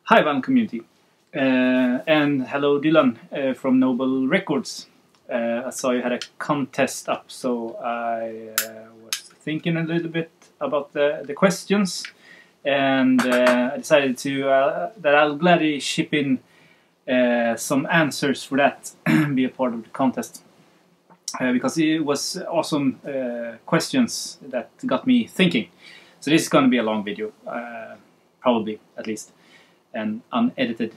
Hi, Van community, and hello, Dylan from Noble Records. I saw you had a contest up, so I was thinking a little bit about the questions, and I decided to that I'll gladly ship in some answers for that, be a part of the contest, because it was awesome questions that got me thinking. So this is going to be a long video, probably at least, and unedited.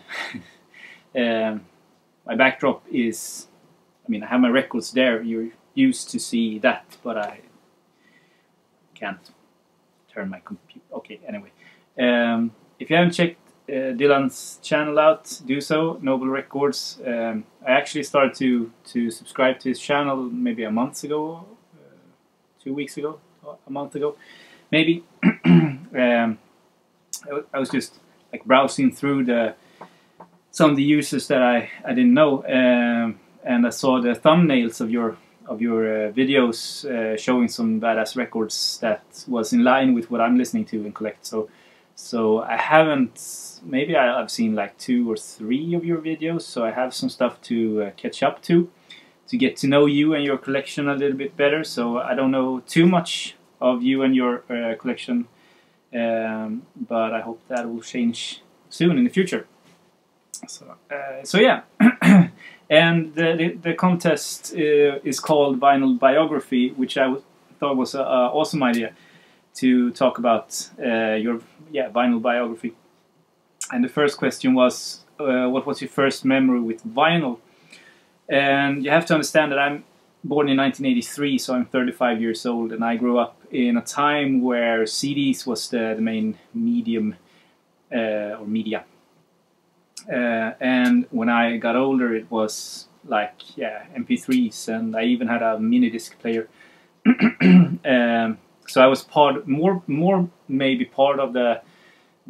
My backdrop is, I have my records there. You're used to see that, but I can't turn my computer. Okay, anyway. If you haven't checked Dylan's channel out, do so. Noble Records. I actually started to subscribe to his channel maybe a month ago, 2 weeks ago, a month ago, maybe. I was just like browsing through some of the users that I didn't know, and I saw the thumbnails of your videos showing some badass records that was in line with what I'm listening to and collect. So I haven't, maybe I've seen like 2 or 3 of your videos, so I have some stuff to catch up to get to know you and your collection a little bit better. So I don't know too much of you and your collection, but I hope that will change soon in the future. So yeah. And the contest is called Vinyl Biography, which I thought was an awesome idea to talk about your vinyl biography. And the first question was, what was your first memory with vinyl? And you have to understand that I'm born in 1983, so I'm 35 years old, and I grew up in a time where CDs was the main medium or media. And when I got older, it was like MP3s, and I even had a mini disc player. So I was more maybe part of the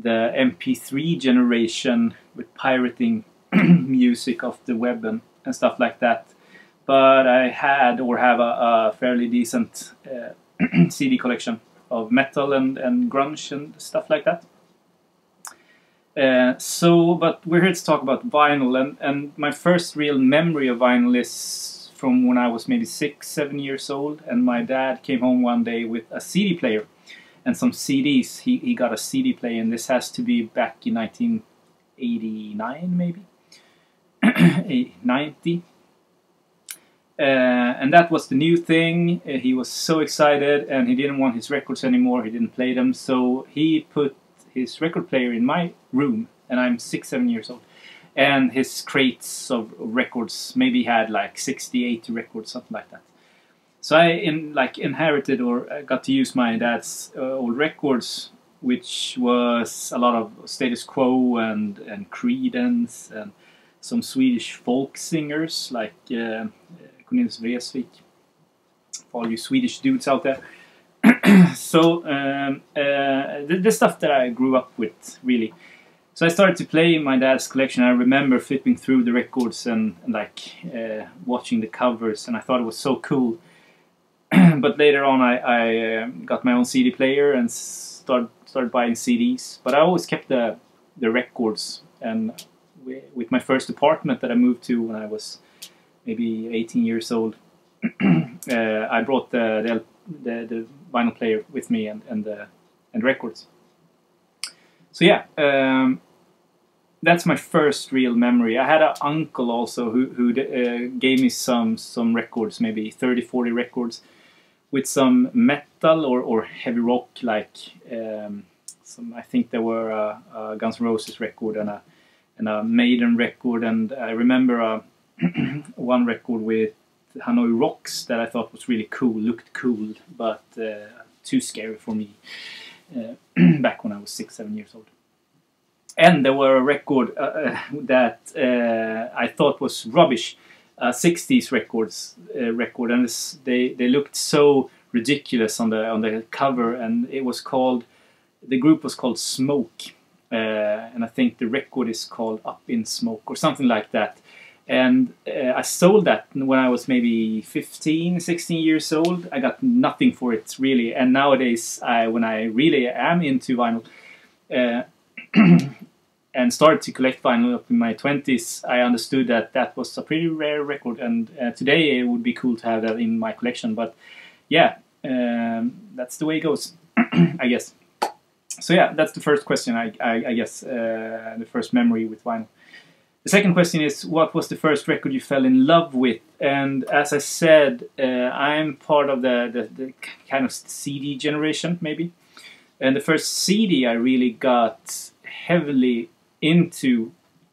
MP3 generation with pirating music off the web and stuff like that. But I had or have a fairly decent CD collection of metal and grunge and stuff like that. But we're here to talk about vinyl, and my first real memory of vinyl is from when I was maybe 6-7 years old, and my dad came home one day with a CD player and some CDs. He got a CD player, and this has to be back in 1989 maybe, 90. And that was the new thing. He was so excited, and he didn't want his records anymore. He didn't play them, so he put his record player in my room, and I'm 6-7 years old, and his crates of records maybe had like 60-80 records, something like that. So I inherited or got to use my dad's old records, which was a lot of Status Quo and Creedence and some Swedish folk singers like Cornelis Vreeswijk, for all you Swedish dudes out there. So the stuff that I grew up with, really. So I started to play my dad's collection. I remember flipping through the records and watching the covers, and I thought it was so cool. But later on I got my own CD player and started buying CDs. But I always kept the records, and with my first apartment that I moved to when I was maybe 18 years old, I brought the vinyl player with me and records. So yeah, that's my first real memory. I had an uncle also who gave me some records, maybe 30-40 records, with some metal or heavy rock, like I think there were a Guns N' Roses record and a Maiden record, and I remember one record with Hanoi Rocks that I thought was really cool, looked cool, but too scary for me back when I was 6-7 years old. And there were a record that I thought was rubbish, 60s record, and they looked so ridiculous on the cover, and it was called, the group was called Smoke, and I think the record is called Up in Smoke or something like that. And I sold that when I was maybe 15-16 years old. I got nothing for it really, and nowadays when I really am into vinyl, and started to collect vinyl up in my 20s, I understood that that was a pretty rare record, and today it would be cool to have that in my collection. But yeah, that's the way it goes, I guess. So yeah, that's the first question, I guess, the first memory with vinyl. The second question is, what was the first record you fell in love with? And as I said, I'm part of the kind of CD generation, maybe. And the first CD I really got heavily into,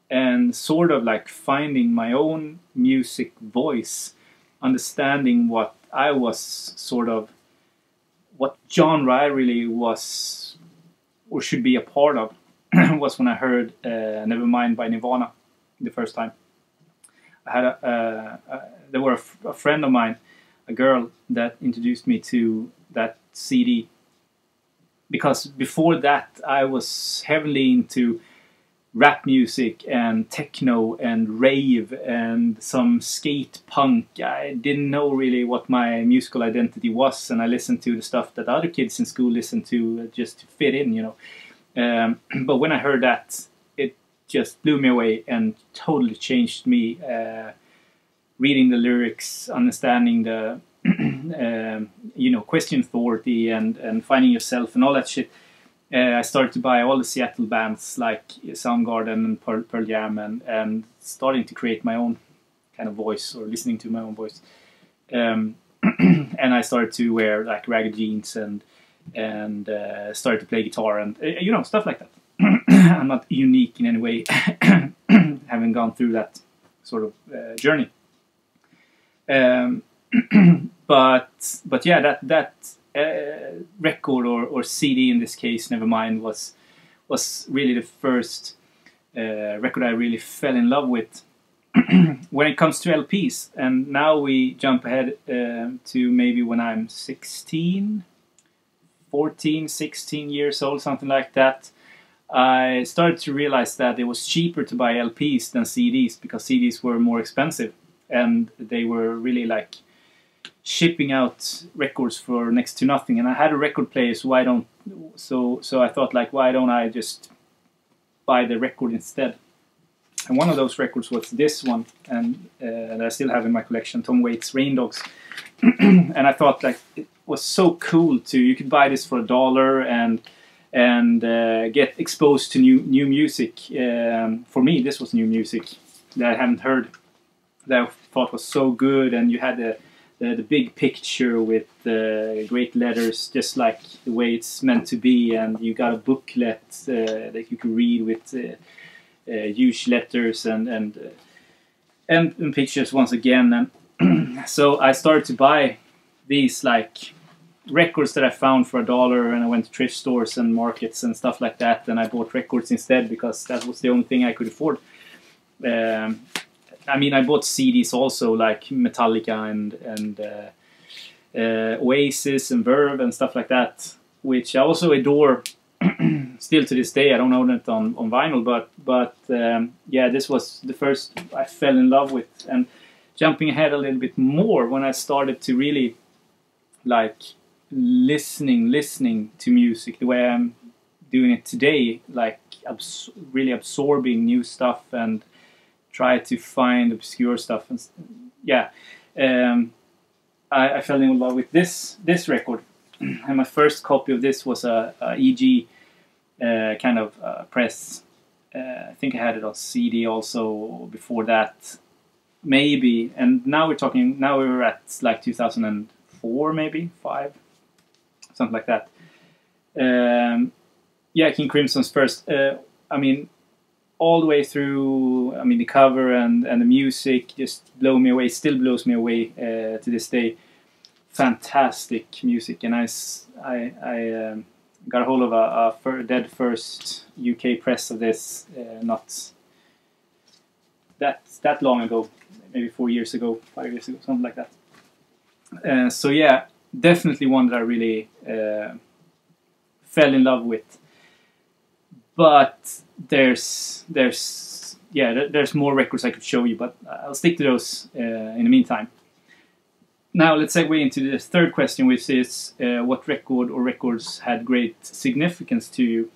and sort of like finding my own music voice, understanding what I was sort of, what genre I really was or should be a part of, was when I heard Nevermind by Nirvana the first time. I had there were a friend of mine, a girl, that introduced me to that CD, because before that I was heavily into rap music and techno and rave and some skate punk. I didn't know really what my musical identity was, and I listened to the stuff that other kids in school listened to just to fit in, you know. But when I heard that, it just blew me away and totally changed me. Reading the lyrics, understanding the you know, question authority and finding yourself and all that shit. I started to buy all the Seattle bands like Soundgarden and Pearl Jam, and starting to create my own kind of voice, or listening to my own voice. And I started to wear like ragged jeans and started to play guitar and you know, stuff like that. I'm not unique in any way, having gone through that sort of journey. But yeah, that record or CD in this case, Nevermind, was really the first record I really fell in love with. When it comes to LPs, and now we jump ahead to maybe when I'm 14, 16 years old, something like that, I started to realize that it was cheaper to buy LPs than CDs, because CDs were more expensive, and they were really like shipping out records for next to nothing. And I had a record player, so I thought, like, why don't I just buy the record instead? And one of those records was this one, and that I still have in my collection, Tom Waits' Rain Dogs. And I thought, like, it was so cool you could buy this for $1 and get exposed to new music. For me, this was new music that I hadn't heard, that I thought was so good, and you had the big picture with great letters, just like the way it's meant to be, and you got a booklet that you could read with huge letters and pictures once again. And so I started to buy these like records that I found for $1, and I went to thrift stores and markets and stuff like that, and I bought records instead, because that was the only thing I could afford. I mean, I bought CDs also, like Metallica and Oasis and Verve and stuff like that, which I also adore still to this day. I don't own it on vinyl, but yeah, this was the first I fell in love with. And jumping ahead a little bit more, when I started to really like listening to music the way I'm doing it today, like really absorbing new stuff and try to find obscure stuff, and yeah, I fell in love with this record. And my first copy of this was a EG kind of press. I think I had it on CD also before that, maybe. And now we're at like 2004, maybe 5, something like that. Yeah, King Crimson's first. I mean, all the way through, I mean, the cover and the music just blew me away, still blows me away to this day. Fantastic music. And I got a hold of a dead first UK press of this, not that long ago, maybe 4 years ago, 5 years ago, something like that. So yeah, definitely one that I really fell in love with. But there's more records I could show you, but I'll stick to those in the meantime. Now let's segue into the third question, which is what record or records had great significance to you.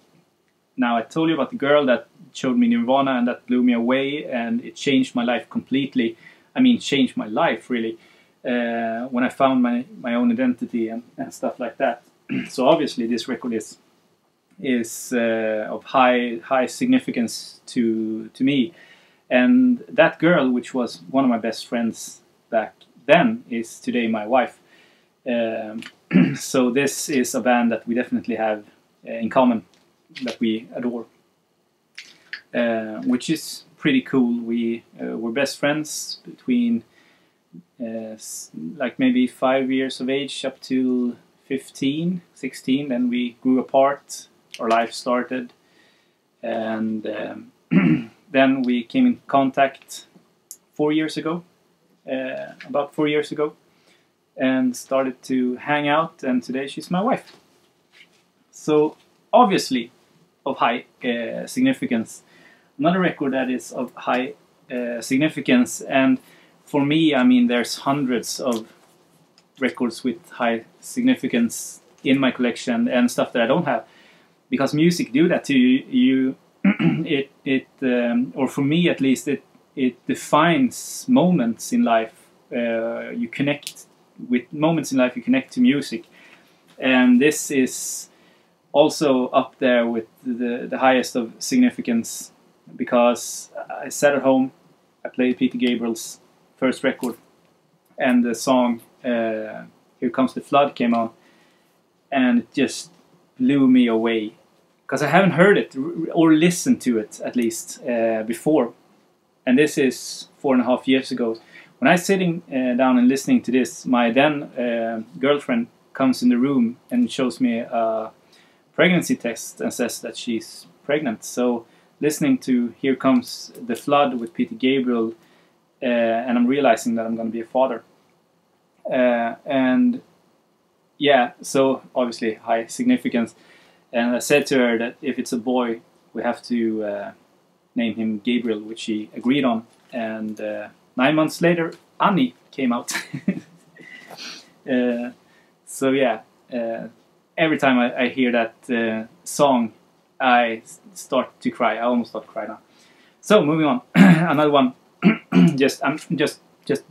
Now, I told you about the girl that showed me Nirvana and that blew me away, and it changed my life completely. I mean, changed my life, really, when I found my own identity and stuff like that. So obviously this record is of high significance to me. And that girl, which was one of my best friends back then, is today my wife. So this is a band that we definitely have in common, that we adore, which is pretty cool. We're best friends between like maybe 5 years of age up to 15, 16. Then we grew apart, our life started, and then we came in contact 4 years ago, about 4 years ago, and started to hang out, and today she's my wife. So obviously of high significance. Another record that is of high significance, and for me, I mean, there's hundreds of records with high significance in my collection and stuff that I don't have, because music do that to you. Or for me at least, it defines moments in life. You connect with moments in life, you connect to music, and this is also up there with the highest of significance, because I sat at home, I played Peter Gabriel's first record, and the song Here Comes the Flood came on, and it just blew me away, because I haven't heard it or listened to it at least before. And this is 4.5 years ago. When I was sitting down and listening to this, my then girlfriend comes in the room and shows me a pregnancy test and says that she's pregnant. So listening to Here Comes the Flood with Peter Gabriel, and I'm realizing that I'm going to be a father. And yeah, so obviously high significance. And I said to her that if it's a boy, we have to name him Gabriel, which she agreed on. And 9 months later, Annie came out. So yeah, every time I hear that song, I start to cry. I almost start to cry now. So moving on, another one. just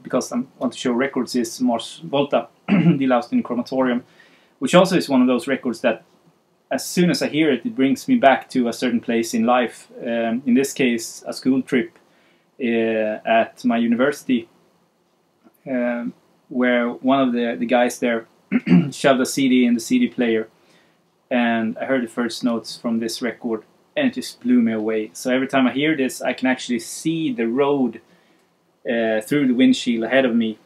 because I want to show records is Mars Volta, Die Laust in Chromatorium, which also is one of those records that, as soon as I hear it, it brings me back to a certain place in life. In this case, a school trip at my university, where one of the guys there shoved a CD in the CD player, and I heard the first notes from this record, and it just blew me away. So every time I hear this, I can actually see the road through the windshield ahead of me.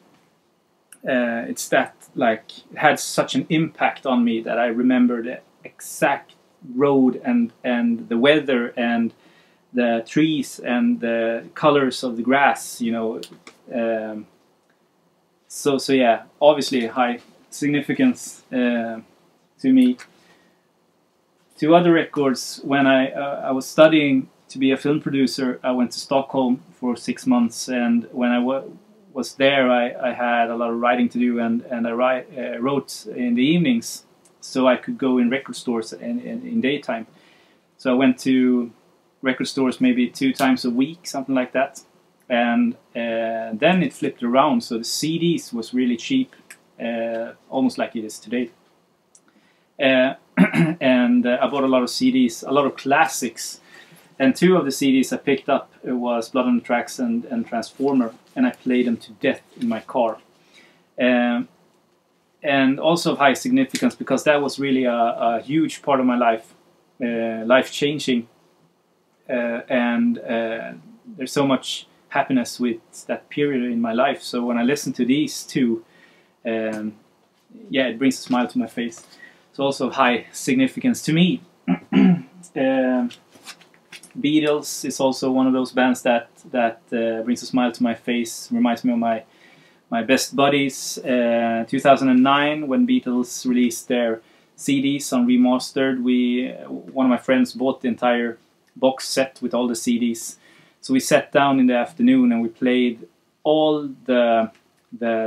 It's that, like, it had such an impact on me that I remember the exact road and the weather and the trees and the colors of the grass, you know. So yeah, obviously high significance to me. Two other records. When I was studying to be a film producer, I went to Stockholm for 6 months, and when I was there, I had a lot of writing to do, and I wrote in the evenings, so I could go in record stores in daytime. So I went to record stores maybe 2 times a week, something like that. And then it flipped around, so the CDs was really cheap, almost like it is today. And I bought a lot of CDs, a lot of classics. And 2 of the CDs I picked up was Blood on the Tracks and Transformer, and I played them to death in my car. And also of high significance, because that was really a huge part of my life, life-changing. And there's so much happiness with that period in my life. So when I listen to these 2, yeah, it brings a smile to my face. It's also of high significance to me. Beatles is also one of those bands that brings a smile to my face, reminds me of my best buddies. 2009, when Beatles released their CDs on Remastered, one of my friends bought the entire box set with all the CDs. So we sat down in the afternoon and we played all the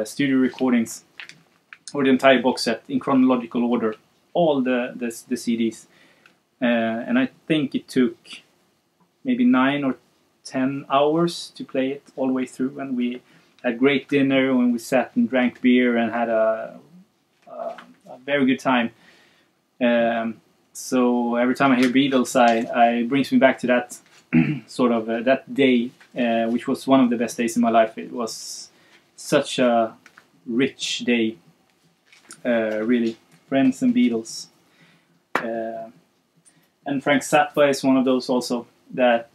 studio recordings, or the entire box set, in chronological order, all the CDs. and I think it took maybe 9 or 10 hours to play it all the way through, and we had great dinner when we sat and drank beer and had a very good time. So every time I hear Beatles, it brings me back to that sort of that day, which was one of the best days in my life. It was such a rich day, really. Friends and Beatles. And Frank Zappa is one of those also that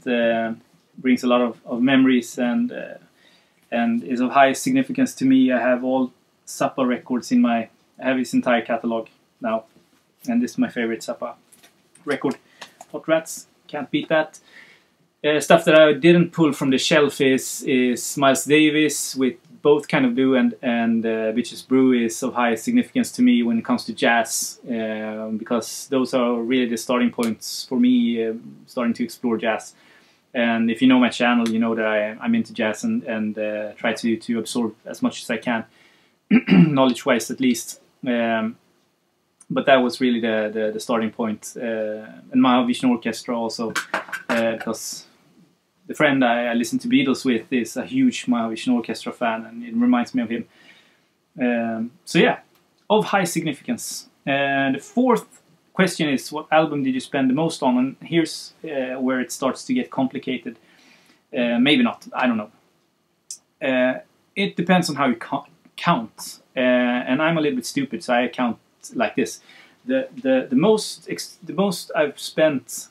brings a lot of memories and is of high significance to me. I have all Zappa records I have his entire catalog now, and this is my favorite Zappa record. Hot Rats, can't beat that. Stuff that I didn't pull from the shelf is Miles Davis with Both Kind of Blue and Bitches Brew is of high significance to me when it comes to jazz, because those are really the starting points for me starting to explore jazz. And if you know my channel, you know that I'm into jazz and try to absorb as much as I can, knowledge-wise at least. But that was really the starting point. And Mahavishnu Orchestra also, because the friend I listen to Beatles with is a huge Mahavishnu Orchestra fan, and it reminds me of him. So yeah, of high significance. And the fourth question is, what album did you spend the most on? And here's where it starts to get complicated. Maybe not, I don't know. It depends on how you count. And I'm a little bit stupid, so I count like this. The most I've spent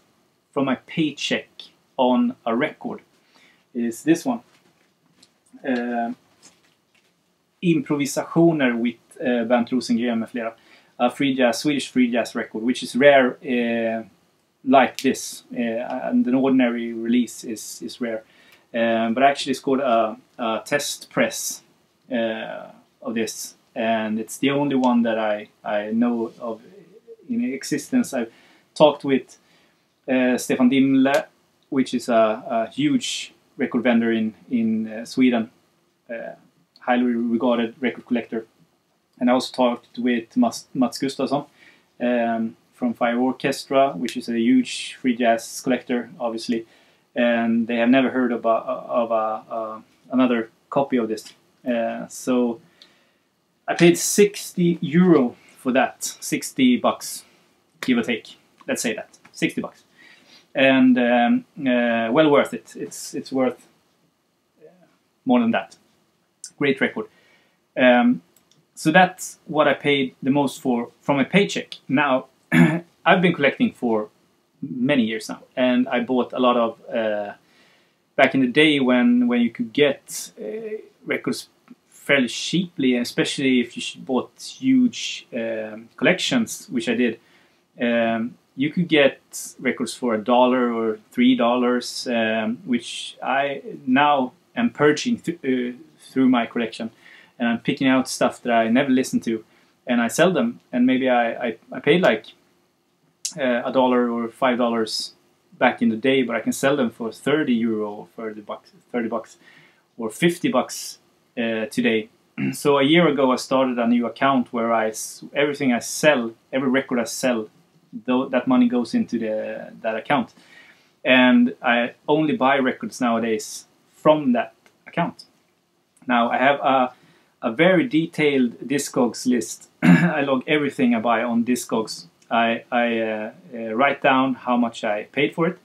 from my paycheck on a record is this one. Improvisationer with Bernt Rosengren med flera. A Swedish free jazz record, which is rare like this. And an ordinary release is rare. But I actually scored a test press of this. And it's the only one that I know of in existence. I've talked with Stefan Dimle, which is a huge record vendor in Sweden, highly regarded record collector. And I also talked with Mats Gustafsson from Fire Orchestra, which is a huge free jazz collector, obviously. And they have never heard of another copy of this. So I paid €60 for that, $60, give or take. Let's say that, $60. And well worth it. It's worth more than that. Great record. So that's what I paid the most for from my paycheck. Now, I've been collecting for many years now, and I bought a lot of back in the day when you could get records fairly cheaply, especially if you bought huge collections, which I did. You could get records for $1 or $3, which I now am purging through my collection, and I'm picking out stuff that I never listened to, and I sell them. And maybe I paid like $1 or $5 back in the day, but I can sell them for €30, $30 or $50 today. So a year ago I started a new account where everything I sell, every record I sell, that money goes into that account, and I only buy records nowadays from that account. Now I have a very detailed Discogs list. I log everything I buy on Discogs. I write down how much I paid for it,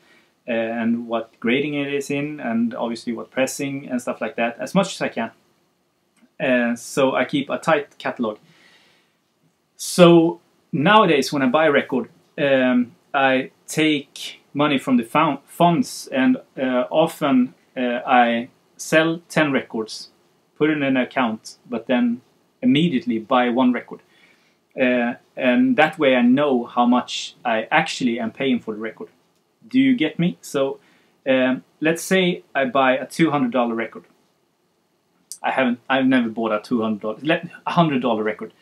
and what grading it is in, and obviously what pressing and stuff like that, as much as I can. So I keep a tight catalog. So nowadays when I buy a record, I take money from the funds, and often I sell 10 records, put it in an account, but then immediately buy one record. And that way I know how much I actually am paying for the record. Do you get me? So let's say I buy a $200 record. I've never bought a $100 record.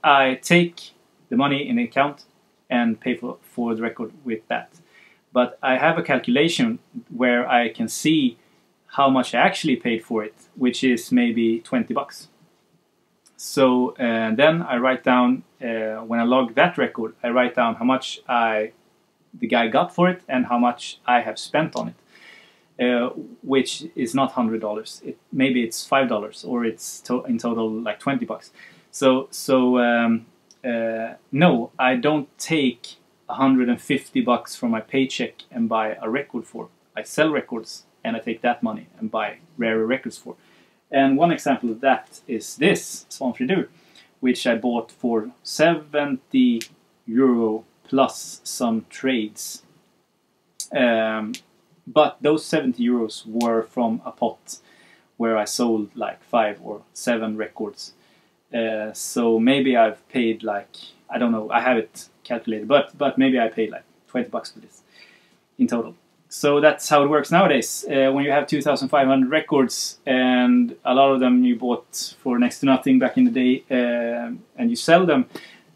I take the money in the account and pay for the record with that. But I have a calculation where I can see how much I actually paid for it, which is maybe $20. So then I write down, when I log that record, I write down how much the guy got for it and how much I have spent on it, which is not $100. Maybe it's $5 or it's in total like $20. No, I don't take $150 from my paycheck and buy a record for. I sell records and I take that money and buy rarer records for. And one example of that is this Swanfridur, which I bought for €70 plus some trades. But those €70 were from a pot where I sold like 5 or 7 records. So maybe I've paid like, I don't know, I have it calculated, but maybe I paid like $20 for this in total. So that's how it works nowadays. When you have 2,500 records and a lot of them you bought for next to nothing back in the day, and you sell them,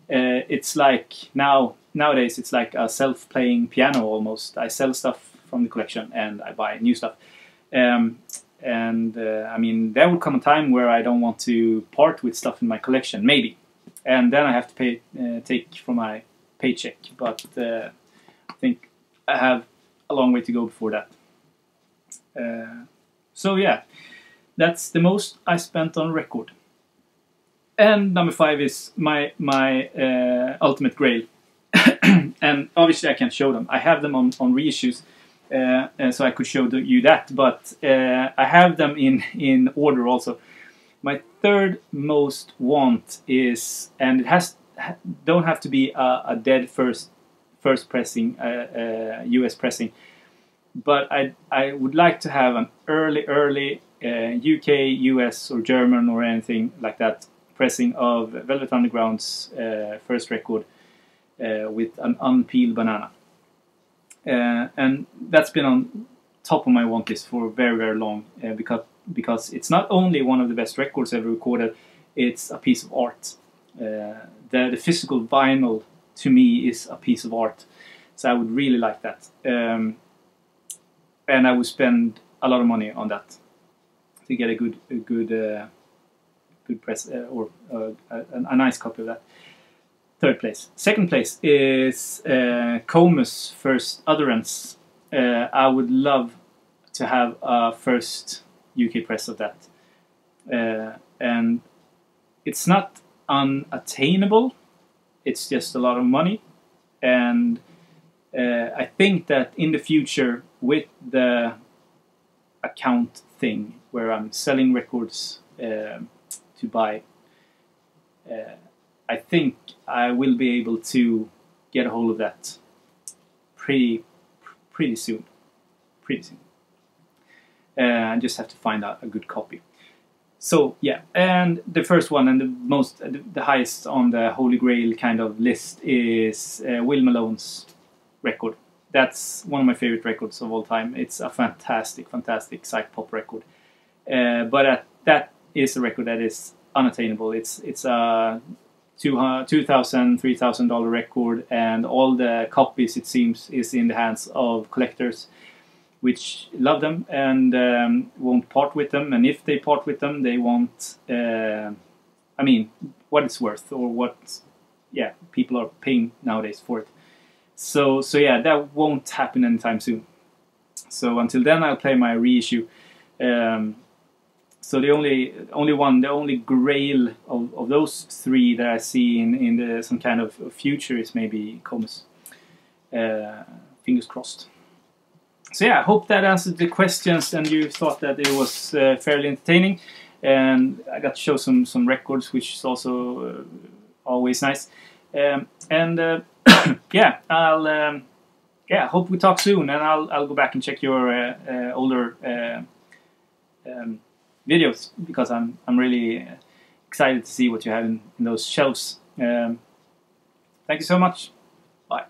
it's like nowadays it's like a self-playing piano almost. I sell stuff from the collection and I buy new stuff. I mean, there will come a time where I don't want to part with stuff in my collection, maybe, and then I have to take from my paycheck. But I think I have a long way to go before that. So yeah, that's the most I spent on record. And number 5 is my ultimate grail. And obviously I can't show them. I have them on reissues, so I could show you that. But I have them in order also. My third most want is, and it don't have to be a dead first pressing, US pressing, but I would like to have an early UK, US or German or anything like that pressing of Velvet Underground's first record with an unpeeled banana. And that's been on top of my want list for very, very long, because it's not only one of the best records ever recorded, it's a piece of art. The physical vinyl to me is a piece of art, so I would really like that, and I would spend a lot of money on that to get a good press or a nice copy of that. Third place. Second place is Comus' first Utterance. I would love to have a first UK press of that, and it's not unattainable. It's just a lot of money, and I think that in the future, with the account thing where I'm selling records to buy, I think I will be able to get a hold of that pretty soon. I just have to find out a good copy. So yeah, and the first one and the highest on the Holy Grail kind of list is Will Malone's record. That's one of my favorite records of all time. It's a fantastic psych pop record. But that is a record that is unattainable. It's a $2,000, $3,000 record, and all the copies, it seems, is in the hands of collectors, which love them and won't part with them. And if they part with them, they won't, I mean, what it's worth, or what, yeah, people are paying nowadays for it. So yeah, that won't happen anytime soon. So until then, I'll play my reissue. So the only grail of those three that I see in some kind of future is maybe Comus. Fingers crossed. So yeah, I hope that answered the questions and you thought that it was fairly entertaining. And I got to show some records, which is also always nice. Yeah, I'll hope we talk soon, and I'll go back and check your older videos, because I'm really excited to see what you have in those shelves. Thank you so much. Bye.